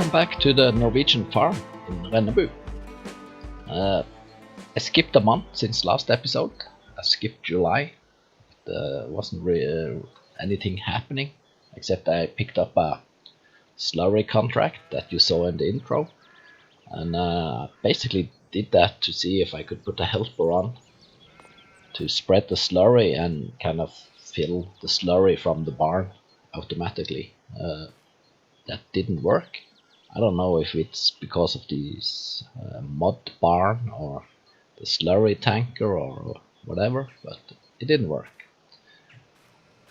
Welcome back to the Norwegian Farm in Rennebu. I skipped a month since last episode. I skipped July. There wasn't really anything happening except I picked up a slurry contract that you saw in the intro, and basically did that to see if I could put a helper on to spread the slurry and kind of fill the slurry from the barn automatically. That didn't work. I don't know if it's because of this mud barn or the slurry tanker or whatever, but it didn't work.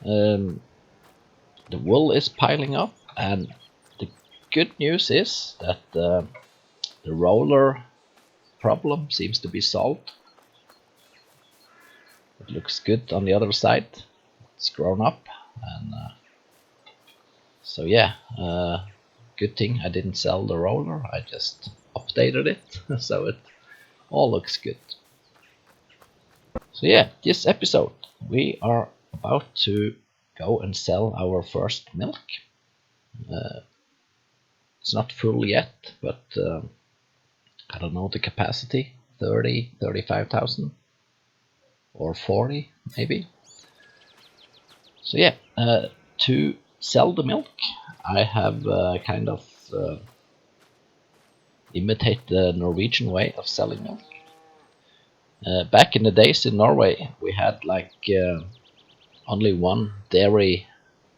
The wool is piling up, and the good news is that the roller problem seems to be solved. It looks good on the other side. It's grown up, and so yeah, good thing I didn't sell the roller. I just updated it so it all looks good. So yeah, this episode we are about to go and sell our first milk. It's not full yet, but I don't know the capacity, 30, 35,000 or 40 maybe. So yeah, to sell the milk I have kind of imitate the Norwegian way of selling milk. Back in the days in Norway we had like only one dairy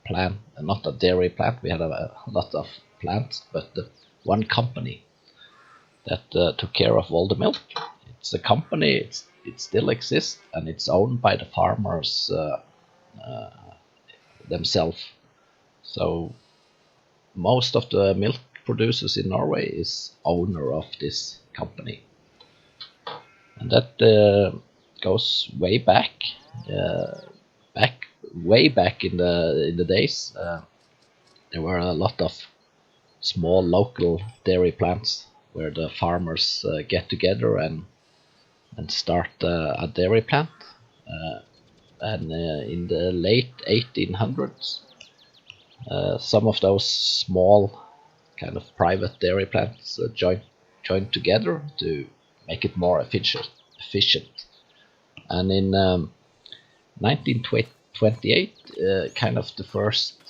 plant, not a dairy plant, we had a lot of plants, but one company that took care of all the milk. It's a company, it still exists, and it's owned by the farmers themselves. So most of the milk producers in Norway is owner of this company, and that goes way back. Way back in the days, there were a lot of small local dairy plants where the farmers get together and start a dairy plant. And in the late 1800s, some of those small kind of private dairy plants joined together to make it more efficient. And in 1928, kind of the first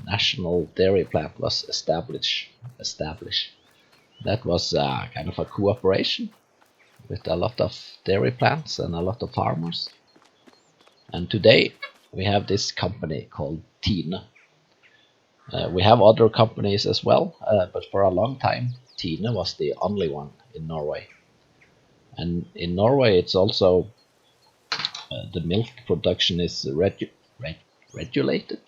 national dairy plant was established. That was kind of a cooperation with a lot of dairy plants and a lot of farmers. And today we have this company called Tine. We have other companies as well, but for a long time Tine was the only one in Norway. And in Norway it's also the milk production is regulated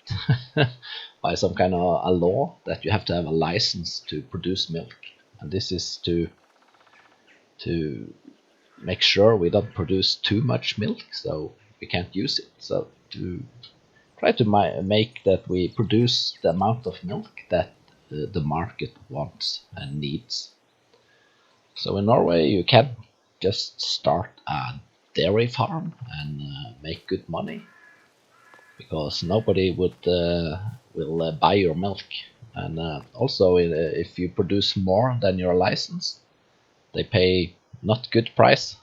by some kind of a law that you have to have a license to produce milk, and this is to make sure we don't produce too much milk so we can't use it. So to try to make that we produce the amount of milk that the market wants and needs. So in Norway you can just start a dairy farm and make good money, because nobody will buy your milk. And also if you produce more than your license, they pay not good price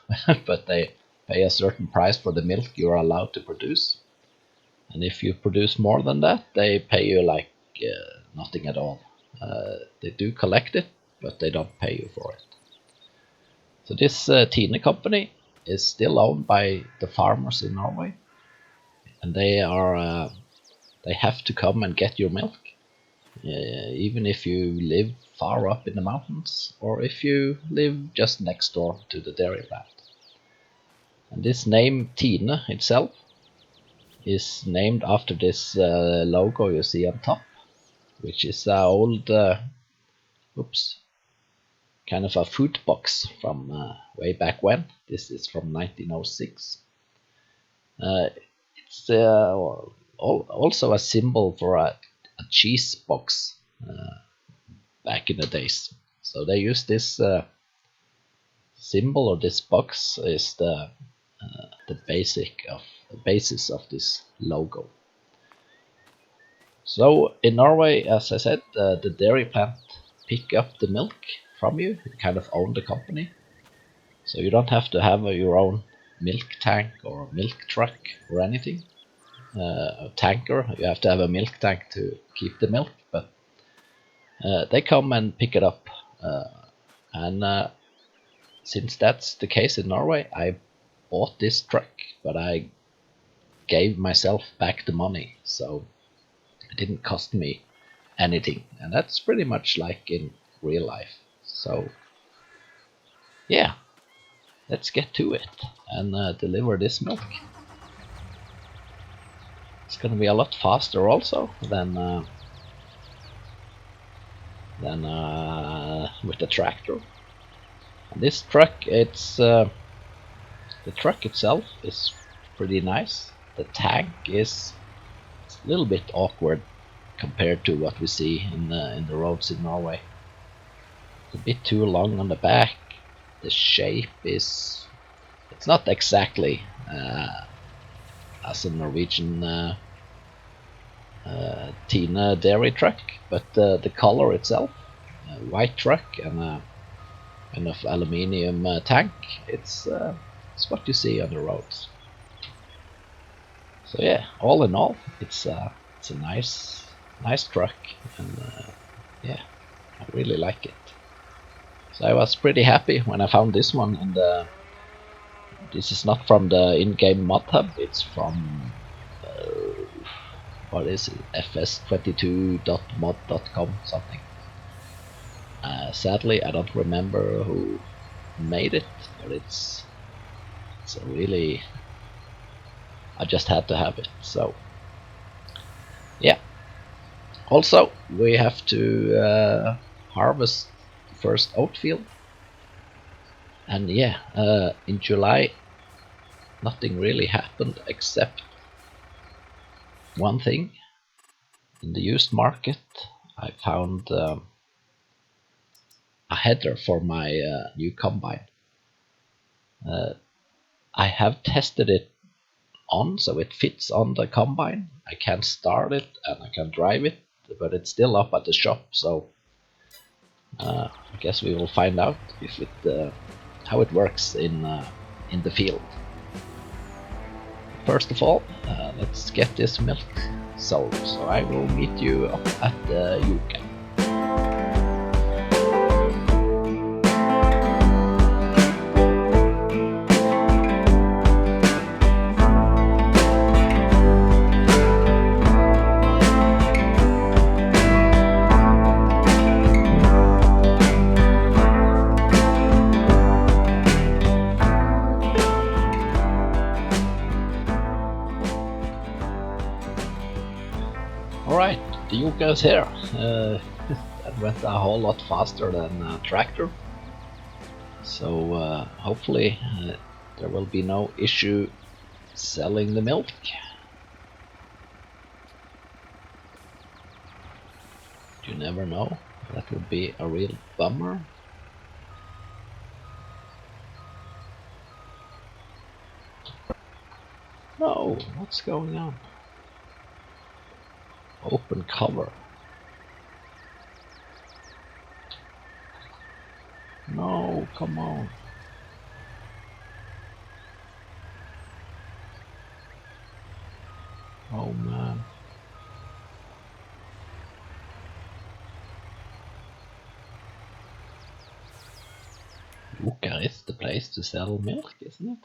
but they pay a certain price for the milk you're allowed to produce. And if you produce more than that, they pay you like nothing at all. They do collect it, but they don't pay you for it. So this Tine company is still owned by the farmers in Norway, and they have to come and get your milk, even if you live far up in the mountains or if you live just next door to the dairy plant. And this name Tine itself is named after this logo you see on top, which is an old kind of a food box from way back when. This is from 1906. It's also a symbol for a cheese box back in the days. So they use this symbol, or this box is the basis of this logo. So in Norway, as I said, the dairy plant pick up the milk from you. You kind of own the company. So you don't have to have your own milk tank or milk truck or anything. A tanker, you have to have a milk tank to keep the milk, but they come and pick it up. And since that's the case in Norway, I bought this truck, but I gave myself back the money, so it didn't cost me anything. And that's pretty much like in real life. So yeah, let's get to it and deliver this milk. It's gonna be a lot faster also than with the tractor. And this truck, the truck itself is pretty nice. The tank is a little bit awkward compared to what we see in the roads in Norway. It's a bit too long on the back. The shape is, it's not exactly as a Norwegian Tina dairy truck, but the color itself, white truck and a kind of aluminium tank, it's what you see on the roads. So yeah, all in all, it's a nice truck, and yeah, I really like it. So I was pretty happy when I found this one, and this is not from the in-game mod hub, it's from what is it, FS22.mod.com something. Sadly, I don't remember who made it, but it's a really, I just had to have it. So yeah. Also, we have to harvest the first oat field, and yeah, in July nothing really happened except one thing. In the used market, I found a header for my new combine. I have tested it on, so it fits on the combine. I can start it and I can drive it, but it's still up at the shop, so I guess we will find out if it how it works in the field. First of all, let's get this milk sold, so I will meet you up at the Yuka. Alright, the Yuka is here. That went a whole lot faster than a tractor. So hopefully there will be no issue selling the milk. You never know. That would be a real bummer. No, what's going on? Open cover. No, come on. Oh man. Yuka is the place to sell milk, isn't it?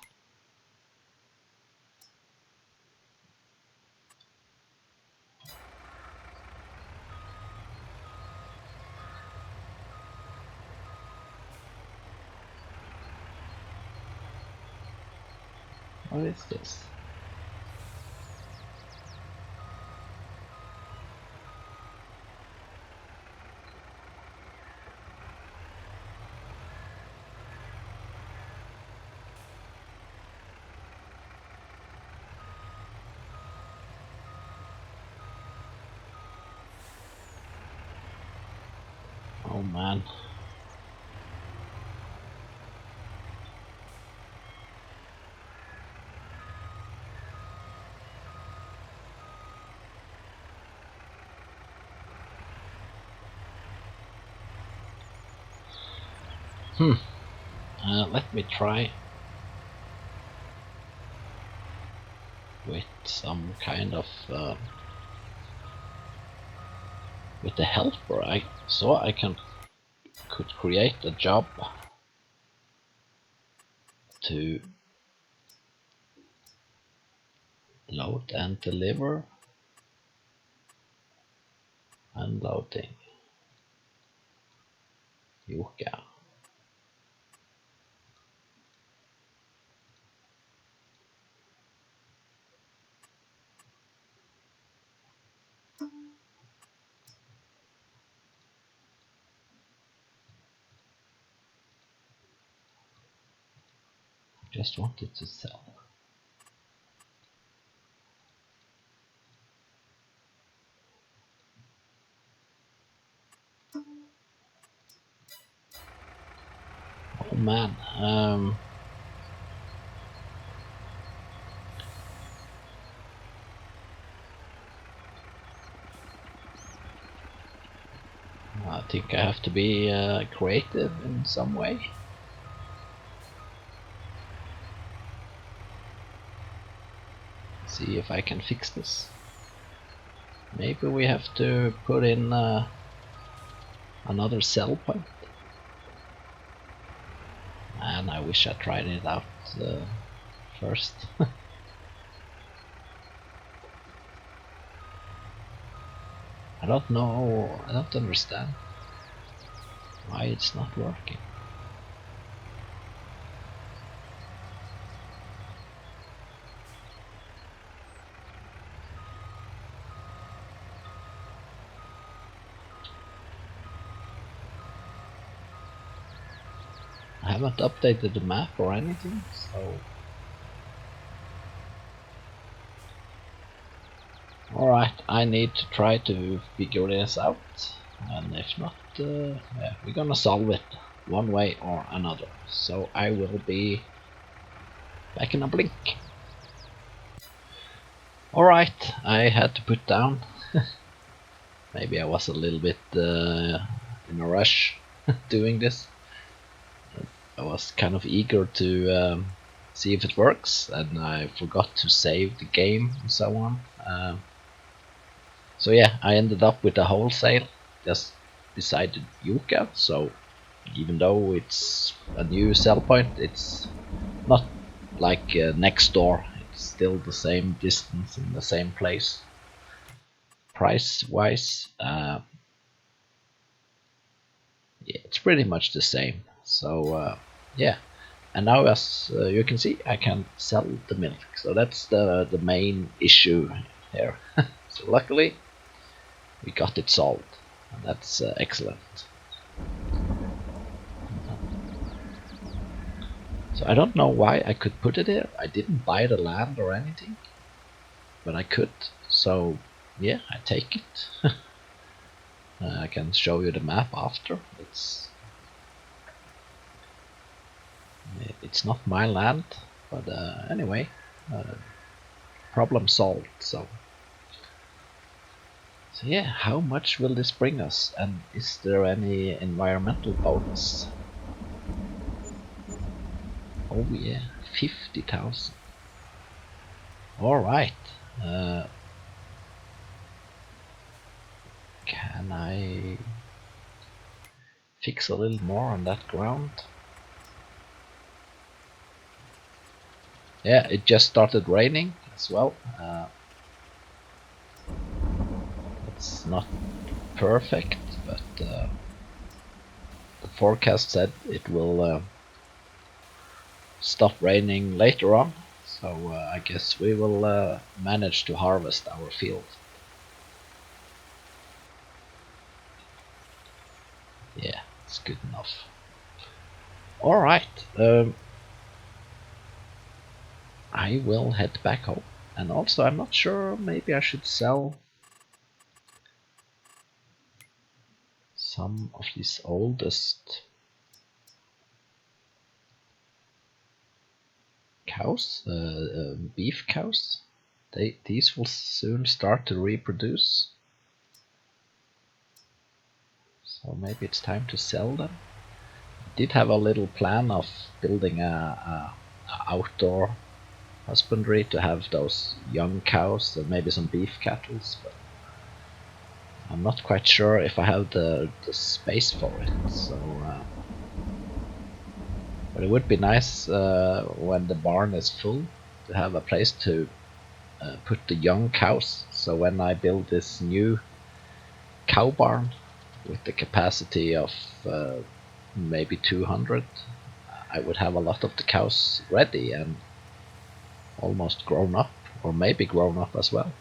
What is this? Oh man. Let me try with some kind of with the helper. I saw I could create a job to load and deliver, unloading, Yuka. Just wanted to sell. Oh man, I think I have to be creative in some way. See if I can fix this. Maybe we have to put in another sell point. Man, I wish I tried it out first. I don't know, I don't understand why it's not working. I haven't updated the map or anything, so... Alright, I need to try to figure this out, and if not, yeah, we're gonna solve it one way or another. So I will be back in a blink. Alright, I had to put down. Maybe I was a little bit in a rush doing this. I was kind of eager to see if it works, and I forgot to save the game and so on. So yeah, I ended up with a wholesale just beside Yuka, so even though it's a new sell point, it's not like next door, it's still the same distance in the same place. Price wise, yeah, it's pretty much the same. So yeah, and now as you can see, I can sell the milk, so that's the main issue here. So luckily we got it solved, and that's excellent. So I don't know why I could put it here. I didn't buy the land or anything, but I could. So yeah, I take it. I can show you the map after. It's not my land, but anyway, problem solved. So yeah, how much will this bring us, and is there any environmental bonus? Oh yeah, 50,000. Alright. Can I fix a little more on that ground? Yeah, it just started raining as well. It's not perfect, but the forecast said it will stop raining later on, so I guess we will manage to harvest our field. Yeah, it's good enough. Alright, I will head back home, and also I'm not sure, maybe I should sell some of these oldest cows, beef cows. These will soon start to reproduce, so maybe it's time to sell them. did have a little plan of building a outdoor husbandry to have those young cows and maybe some beef cattle, but I'm not quite sure if I have the space for it. So, but it would be nice when the barn is full to have a place to put the young cows. So when I build this new cow barn with the capacity of maybe 200, I would have a lot of the cows ready and almost grown up, or maybe grown up as well.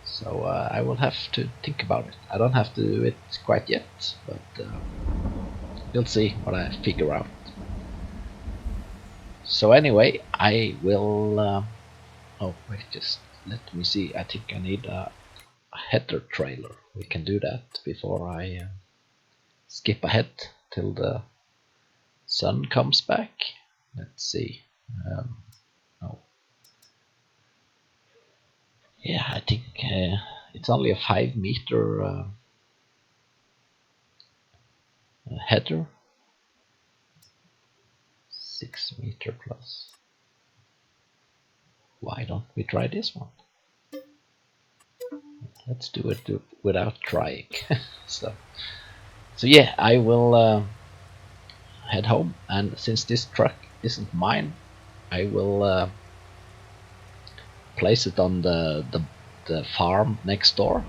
So I will have to think about it. I don't have to do it quite yet, but we'll see what I figure out. So anyway, I will oh wait, just let me see. I think I need a header trailer. We can do that before I skip ahead till the sun comes back. Let's see. No. Yeah, I think it's only a 5 meter header. 6 meter plus. Why don't we try this one? Let's do it without trying. so yeah, I will head home, and since this truck isn't mine, I will place it on the farm next door.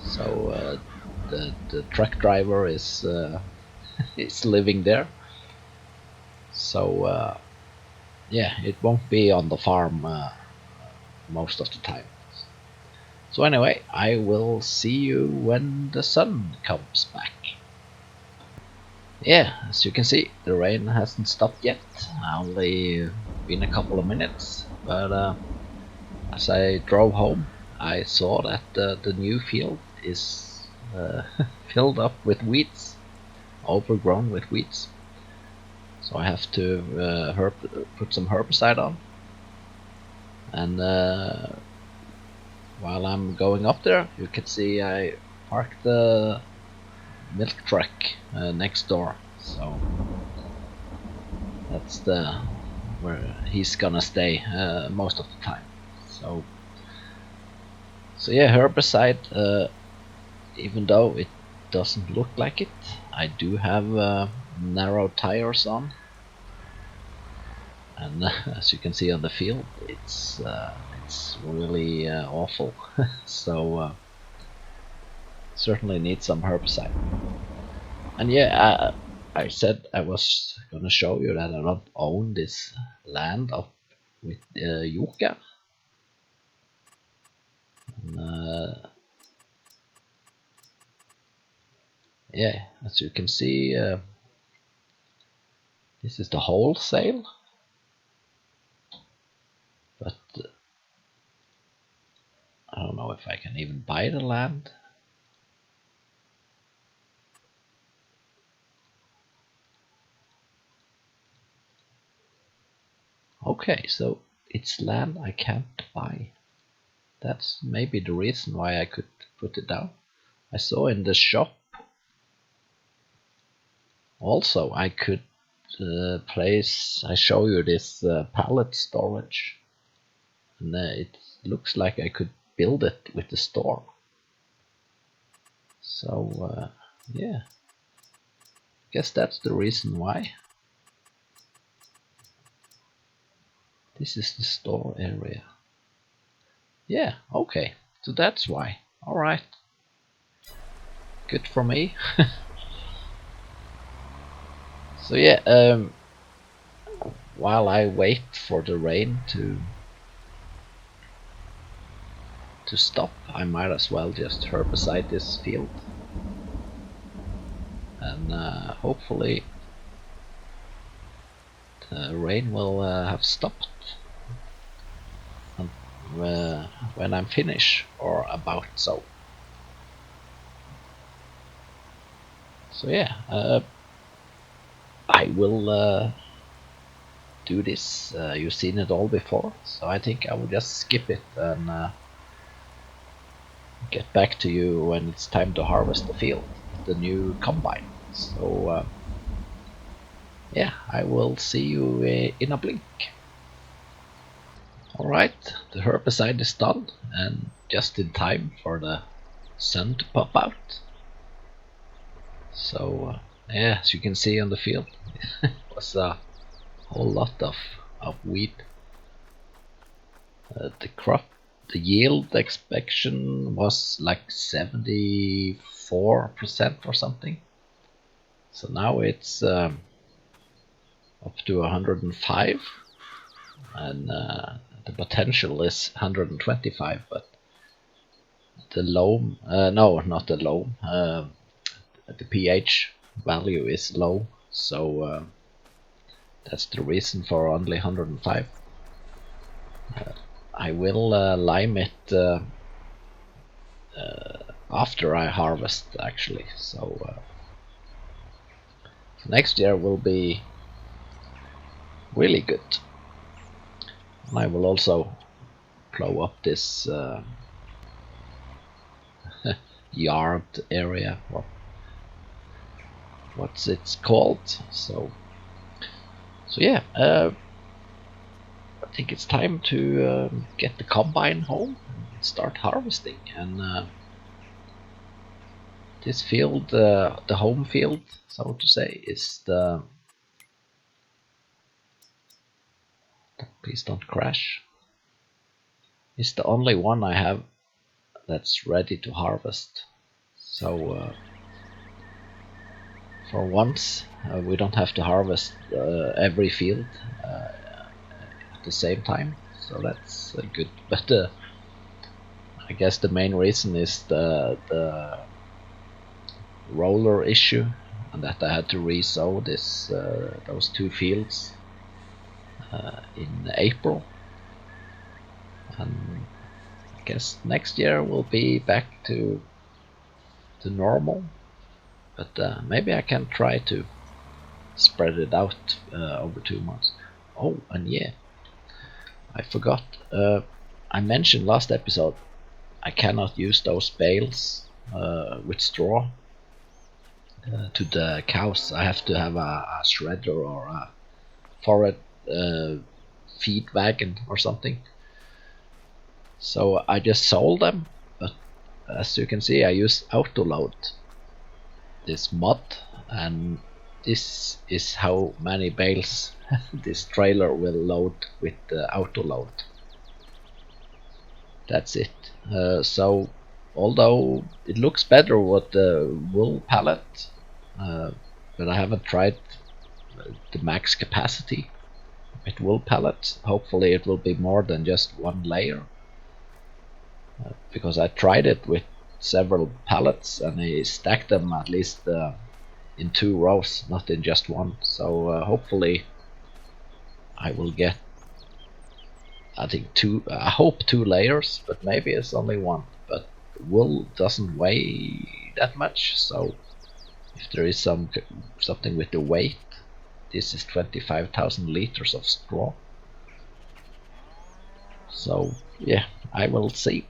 So the truck driver is is living there. So yeah, it won't be on the farm most of the time. So anyway, I will see you when the sun comes back. Yeah, as you can see, the rain hasn't stopped yet. Only been a couple of minutes, but as I drove home, I saw that the new field is filled up with weeds, overgrown with weeds. So I have to put some herbicide on. And while I'm going up there, you can see I parked the milk truck next door. So that's where he's gonna stay most of the time. So yeah, herbicide. Even though it doesn't look like it, I do have narrow tires on, and as you can see on the field, it's really awful. So certainly need some herbicide. And yeah, I said I was gonna show you that I don't own this land up with Yuka. And, yeah, as you can see, this is the wholesale, but I don't know if I can even buy the land. Okay, so it's land I can't buy. That's maybe the reason why I could put it down. I saw in the shop also I could I show you this pallet storage, and it looks like I could build it with the store. So yeah, guess that's the reason why. This is the store area. Yeah, okay, so that's why. Alright, good for me. So yeah, while I wait for the rain to stop, I might as well just herbicide this field, and hopefully the rain will have stopped when I'm finished, or about so. So yeah, I will do this. You've seen it all before, so I think I will just skip it and get back to you when it's time to harvest the field, the new combine. So yeah, I will see you in a blink. Alright, the herbicide is done, and just in time for the sun to pop out. So yeah, as you can see on the field, it was a whole lot of wheat. The crop, the yield expectation was like 74% or something. So now it's up to 105, and the potential is 125, but the loam, no, not the loam, the pH value is low, so that's the reason for only 105. I will lime it after I harvest, actually, so next year will be really good. And I will also plow up this yard area, or what's it's called. So yeah, I think it's time to get the combine home and start harvesting. And this field, the home field, so to say, is the, please don't crash, is the only one I have that's ready to harvest. So for once, we don't have to harvest every field at the same time, so that's good. But I guess the main reason is the roller issue, and that I had to re-sow this those two fields in April, and I guess next year we'll be back to normal. But maybe I can try to spread it out over 2 months. Oh, and yeah, I forgot. I mentioned last episode I cannot use those bales with straw to the cows. I have to have a shredder or a forward feed wagon or something. So I just sold them, but as you can see, I use autoload, this mod, and this is how many bales this trailer will load with the autoload. That's it. So although it looks better with the wool pallet, but I haven't tried the max capacity with wool pallets. Hopefully it will be more than just one layer, because I tried it with several pallets and I stacked them at least in 2 rows, not in just one. So hopefully I will get, I think I hope 2 layers, but maybe it's only 1. But wool doesn't weigh that much, so if there is something with the weight, this is 25,000 liters of straw. So yeah, I will see.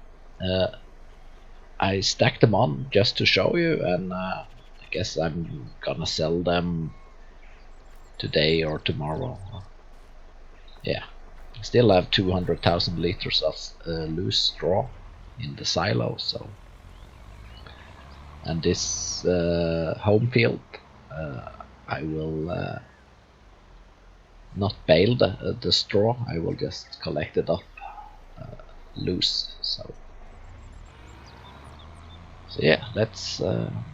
I stacked them on just to show you, and I guess I'm gonna sell them today or tomorrow. Yeah, still have 200,000 liters of loose straw in the silo. So, and this home field, I will not bale the straw. I will just collect it up loose. So yeah, let's. I'm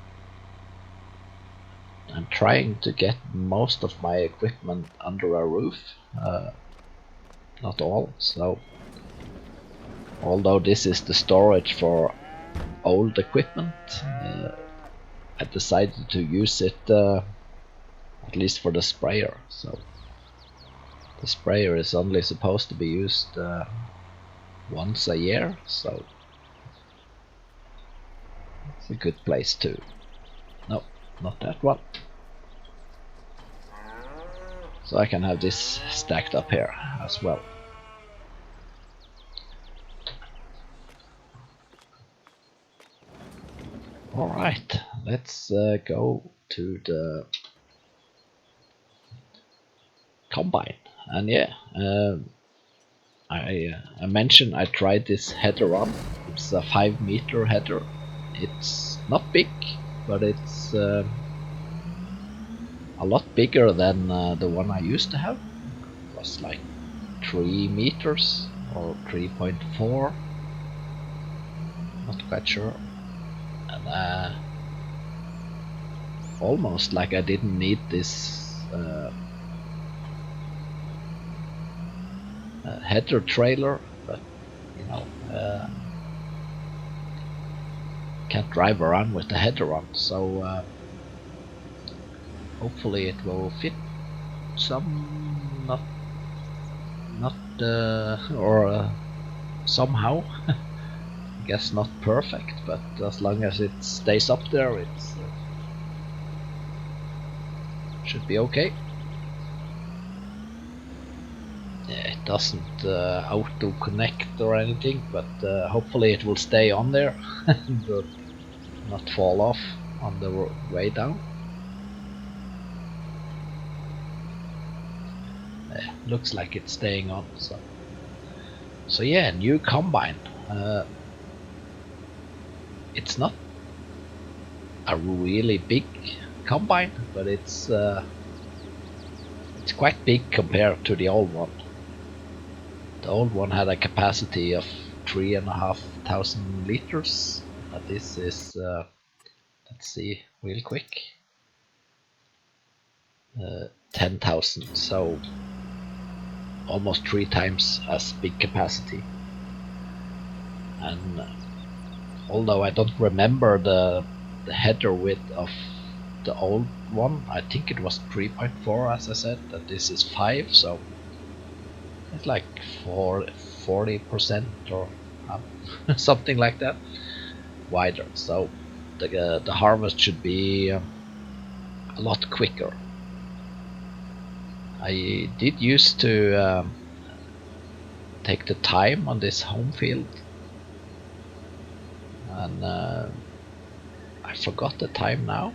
trying to get most of my equipment under a roof. Not all. So although this is the storage for old equipment, I decided to use it at least for the sprayer. So the sprayer is only supposed to be used once a year, so it's a good place to. No, not that one. So I can have this stacked up here as well. Alright, let's go to the combine. And yeah, I mentioned I tried this header on. It's a 5-meter header. It's not big, but it's a lot bigger than the one I used to have. It was like 3 meters or 3.4, not quite sure. And almost like I didn't need this header trailer, but you know, can't drive around with the header on, so hopefully it will fit some, not or somehow. I guess not perfect, but as long as it stays up there, it's should be okay. Yeah, it doesn't auto connect or anything, but hopefully it will stay on there and not fall off on the way down. Yeah, looks like it's staying on. So yeah, new combine. It's not a really big combine, but it's quite big compared to the old one. The old one had a capacity of 3,500 liters. This is, let's see real quick, 10,000, so almost 3 times as big capacity. And although I don't remember the header width of the old one, I think it was 3.4 as I said, and this is 5, so it's like 40% or something like that wider, so the harvest should be a lot quicker. I did used to take the time on this home field, and I forgot the time now,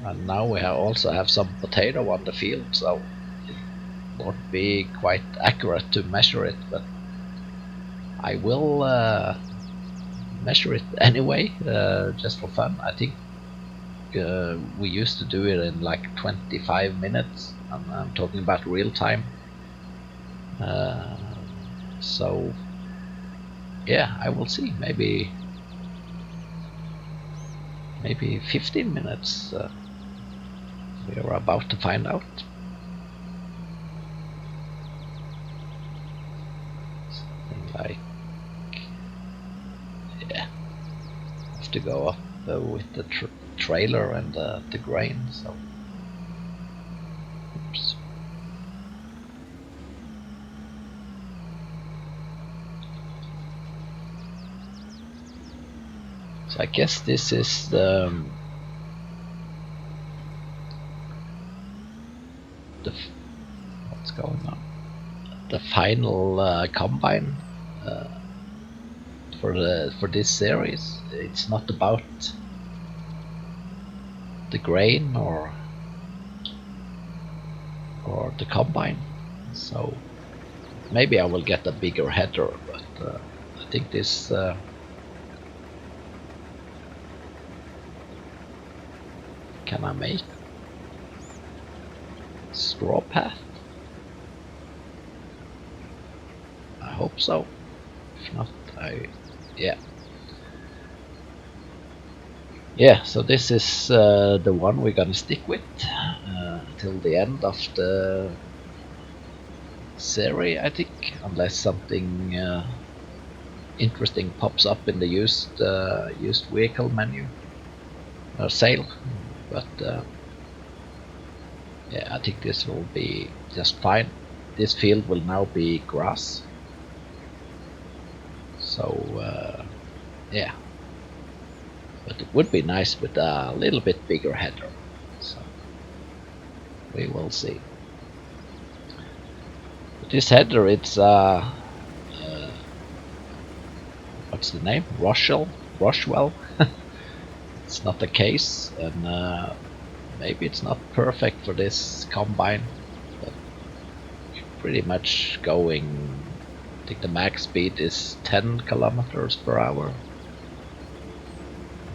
and now we also have some potato on the field, so it won't be quite accurate to measure it, but I will measure it anyway, just for fun. I think we used to do it in like 25 minutes, and I'm talking about real time. So yeah, I will see, maybe 15 minutes. We are about to find out. Something like, yeah, have to go up with the trailer and the grain, so oops. So I guess this is the what's going on, the final combine for this series. It's not about the grain or the combine, so maybe I will get a bigger header, but I think this can I make straw path? I hope so. If not, yeah, so this is the one we're gonna stick with till the end of the series, I think, unless something interesting pops up in the used vehicle menu or sale. But yeah, I think this will be just fine. This field will now be grass, so yeah, but it would be nice with a little bit bigger header, so we will see. But this header, it's what's the name? Rockwell. it's not the case, and maybe it's not perfect for this combine, but pretty much going. I think the max speed is 10 kilometers per hour.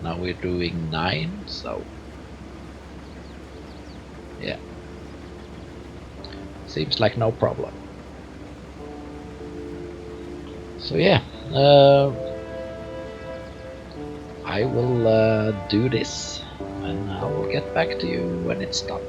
Now we're doing 9, so yeah, seems like no problem. So yeah, I will do this, and I will get back to you when it's done.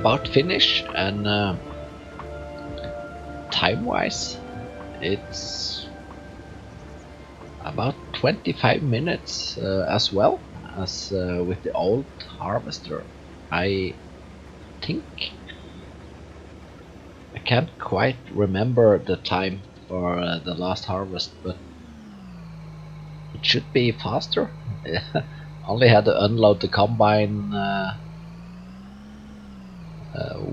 about finished, and time-wise, it's about 25 minutes as well as with the old harvester. I think I can't quite remember the time for the last harvest, but it should be faster. Only had to unload the combine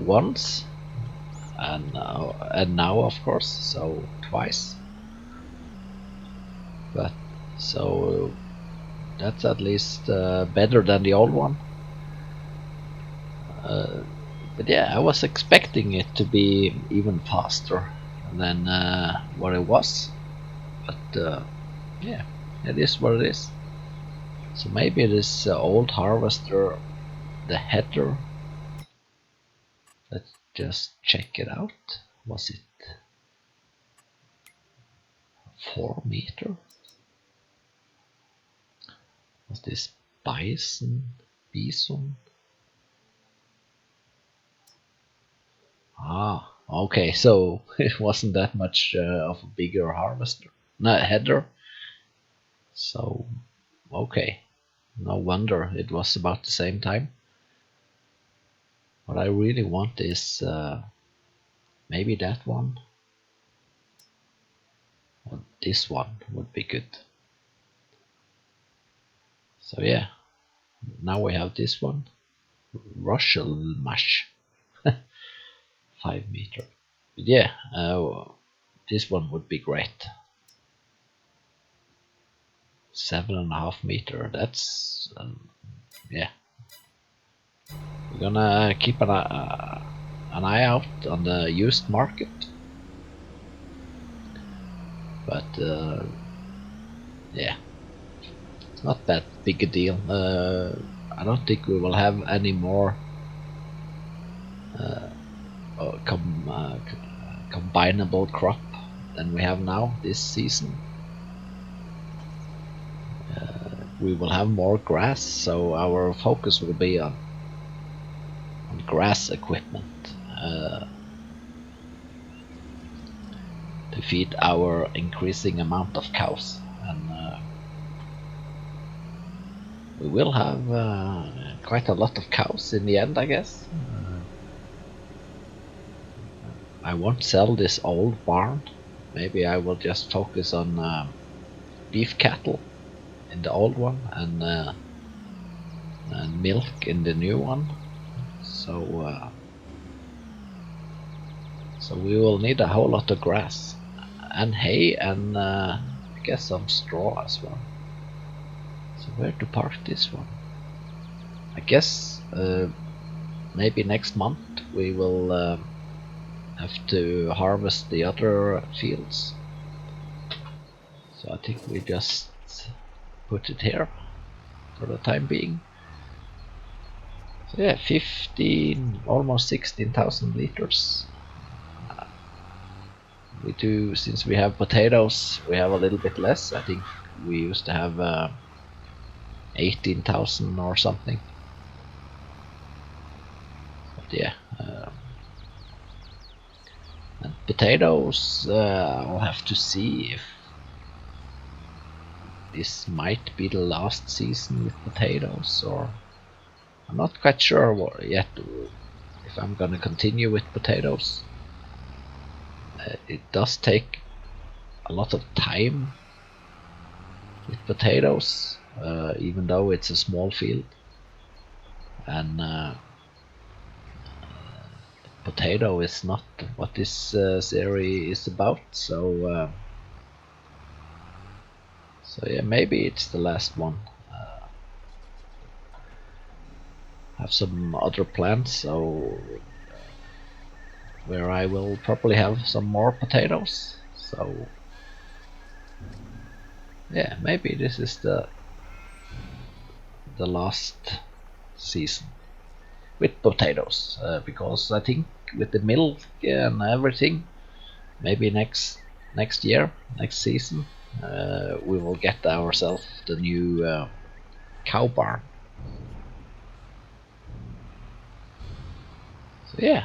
once, and now of course, so twice. But so that's at least better than the old one. But yeah, I was expecting it to be even faster than what it was. But yeah, it is what it is. So maybe this old harvester, the header. Let's just check it out. Was it 4 meter? Was this bison? Ah, okay, so it wasn't that much of a bigger harvester, no, header. So, okay, no wonder it was about the same time. What I really want is maybe that one, or this one would be good. So yeah, now we have this one, Russell Mash. 5 meter. But yeah, this one would be great. 7.5 meter. That's yeah. We're gonna keep an eye out on the used market. But yeah, it's not that big a deal. I don't think we will have any more combinable crop than we have now this season. We will have more grass, so our focus will be on grass equipment to feed our increasing amount of cows, and we will have quite a lot of cows in the end, I guess. I won't sell this old barn. Maybe I will just focus on beef cattle in the old one, and milk in the new one. So we will need a whole lot of grass and hay, and I guess some straw as well. So where to park this one? I guess maybe next month we will have to harvest the other fields. So I think we just put it here for the time being. So yeah, 15, almost 16,000 liters. We do, since we have potatoes, we have a little bit less. I think we used to have 18,000 or something. But yeah, and potatoes, I'll have to see if this might be the last season with potatoes, or I'm not quite sure yet if I'm gonna continue with potatoes. It does take a lot of time with potatoes, even though it's a small field, and potato is not what this series is about. So yeah, maybe it's the last one. Have some other plants, so where I will probably have some more potatoes. So yeah, maybe this is the last season with potatoes, because I think with the milk and everything, maybe next year, next season, we will get ourselves the new cow barn. Yeah,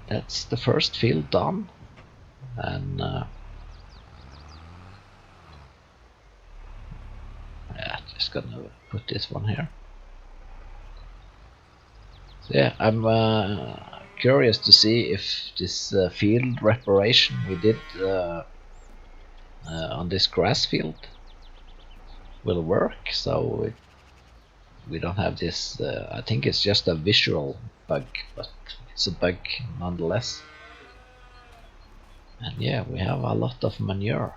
that's the first field done, and yeah, just gonna put this one here. So yeah, I'm curious to see if this field reparation we did on this grass field will work. So we don't have this. I think it's just a visual bug, but it's a bug nonetheless. And yeah, we have a lot of manure.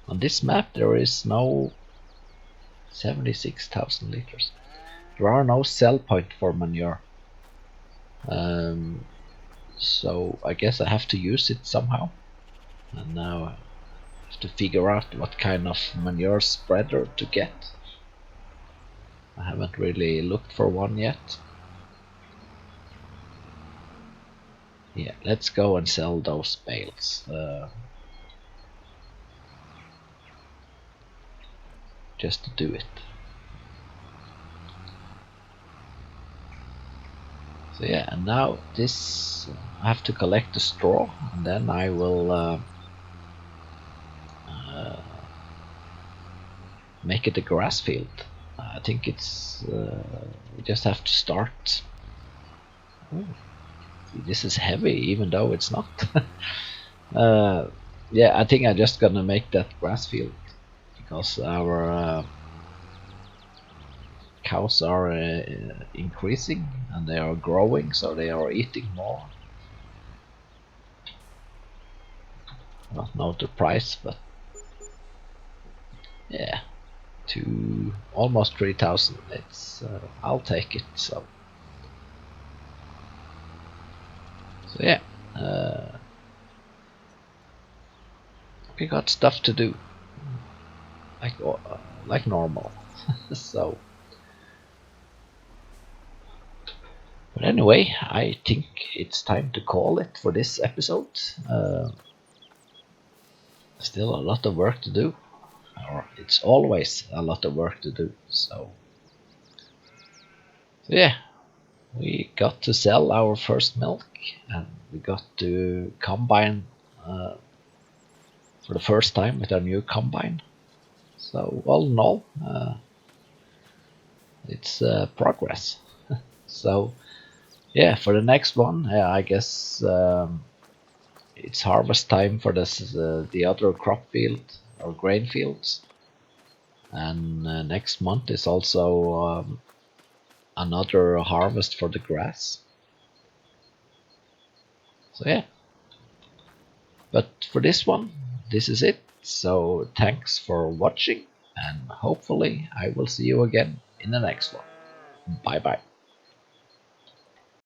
On this map there is no 76,000 liters. There are no sell point for manure. So I guess I have to use it somehow. And now I have to figure out what kind of manure spreader to get. I haven't really looked for one yet. Yeah, let's go and sell those bales. Just to do it. So yeah, and now this I have to collect the straw, and then I will make it a grass field. I think it's we just have to start. Ooh, this is heavy, even though it's not. Yeah, I think I'm just gonna make that grass field because our cows are increasing and they are growing, so they are eating more. I don't know the price, but yeah, to almost 3,000. It's I'll take it. So yeah, we got stuff to do, like normal. So, but anyway, I think it's time to call it for this episode. Still a lot of work to do, or it's always a lot of work to do. So yeah, we got to sell our first milk, and we got to combine for the first time with our new combine. So all in all, it's progress. So yeah, for the next one, I guess it's harvest time for this the other crop field or grain fields, and next month is also another harvest for the grass. So yeah, but for this one, this is it. So thanks for watching, and hopefully I will see you again in the next one. Bye bye.